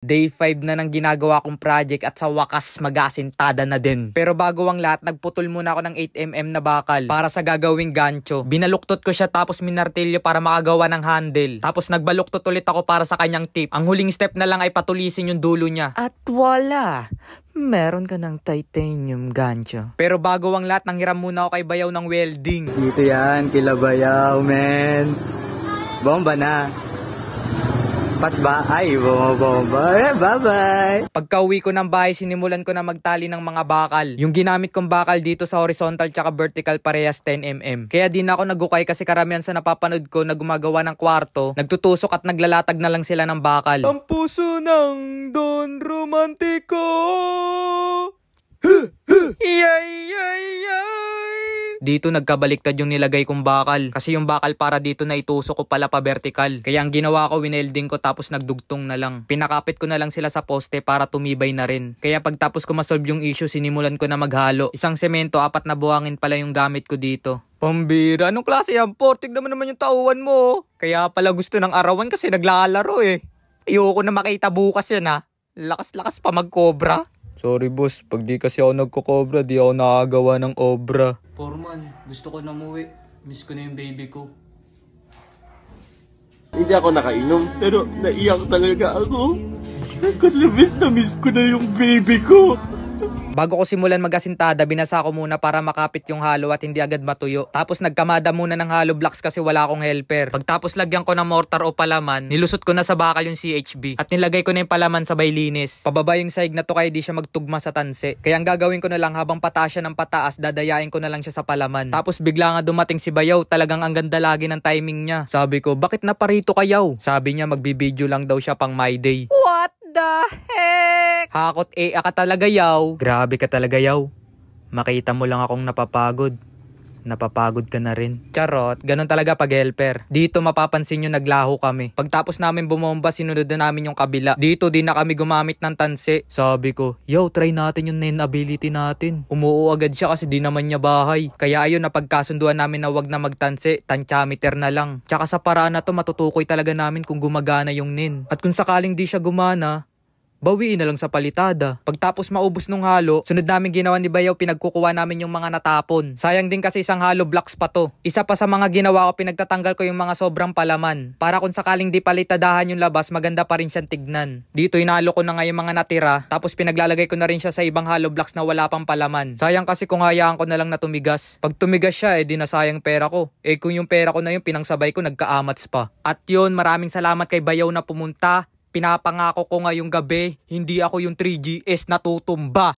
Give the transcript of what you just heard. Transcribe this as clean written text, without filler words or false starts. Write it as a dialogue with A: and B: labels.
A: Day 5 na ng ginagawa kong project at sa wakas mag-aasintada na din. Pero bago ang lahat, nagputol muna ako ng 8mm na bakal para sa gagawing gancho. Binaluktot ko siya tapos minartilyo para makagawa ng handle. Tapos nagbaluktot ulit ako para sa kanyang tip. Ang huling step na lang ay patulisin yung dulo niya. At wala! Meron ka ng titanium gancho. Pero bago ang lahat, nanghiram muna ako kay Bayaw ng welding.
B: Dito yan, kila Bayaw, men. Bomba na. Pas ba? Ay, bomba. Bye-bye.
A: Pagka-uwi ko ng bahay, sinimulan ko na magtali ng mga bakal. Yung ginamit kong bakal dito sa horizontal tsaka vertical parehas 10mm. Kaya di na ako nagukay kasi karamihan sa napapanood ko na gumagawa ng kwarto, nagtutusok at naglalatag na lang sila ng bakal. Ang puso ng Don Romantico. Dito nagkabaliktad yung nilagay kong bakal. Kasi yung bakal para dito na itusok ko pala pa vertical. Kaya ang ginawa ko, winelding ko tapos nagdugtong na lang. Pinakapit ko na lang sila sa poste para tumibay na rin. Kaya pagtapos ko masolve yung issue, sinimulan ko na maghalo. Isang semento, 4 na buhangin pala yung gamit ko dito. Pambira, anong klase yan? Portig naman yung tauhan mo. Kaya pala gusto ng arawan kasi naglalaro eh. Ayoko na makita bukas yan ha. Lakas-lakas pa magkobra. Sorry boss, pag di kasi ako nagkokobra, di ako nakagawa ng obra.
C: Foreman, gusto ko na umuwi. Miss ko na yung baby ko.
D: Hindi ako nakainom, pero naiyak talaga ako. Kasi miss ko na yung baby ko.
A: Bago ko simulan mag-asintada, binasa ko muna para makapit yung halo at hindi agad matuyo. Tapos nagkamada muna ng hollow blocks kasi wala akong helper. Pagtapos lagyan ko ng mortar o palaman, nilusot ko na sa bakal yung CHB. At nilagay ko na yung palaman sabay linis. Pababa yung sahig na to kaya di siya magtugma sa tanse. Kaya ang gagawin ko na lang habang pataas siya ng pataas, dadayain ko na lang siya sa palaman. Tapos bigla nga dumating si Bayaw, talagang ang ganda lagi ng timing niya. Sabi ko, bakit naparito kayaw? Sabi niya magbibideo lang daw siya pang my day. What the heck? Hakot ka talaga yaw. Grabe ka talaga yaw. Makita mo lang akong napapagod. Napapagod ka na rin. Charot, ganun talaga pag helper. Dito mapapansin nyo naglaho kami. Pagtapos namin bumomba, sinunod na namin yung kabila. Dito din na kami gumamit ng tanse. Sabi ko, yo, try natin yung nen ability natin. Umuo agad siya kasi di naman niya bahay. Kaya ayun, napagkasunduan namin na wag na magtanse, tantyameter na lang. Tsaka sa paraan na to, matutukoy talaga namin kung gumagana yung nen. At kung sakaling di siya gumana, bawiin na lang sa palitada. Pagtapos maubos nung halo, sunod namin ginawa ni Bayaw, pinagkukuha namin yung mga natapon. Sayang din kasi isang hollow blocks pa to. Isa pa sa mga ginawa ko, pinagtatanggal ko yung mga sobrang palaman. Para kung sakaling di palitadahan yung labas, maganda pa rin siyang tignan. Dito inalo ko na nga yung mga natira, tapos pinaglalagay ko na rin siya sa ibang hollow blocks na wala pang palaman. Sayang kasi kung hayaan ko na lang na tumigas. Pag tumigas siya, di nasayang pera ko. Kung yung pera ko na yung pinangsabay ko, nagkaamats pa. At yun, maraming salamat kay Bayaw na pumunta. Pinapangako ko ngayong gabi, hindi ako yung 3GS na tutumba.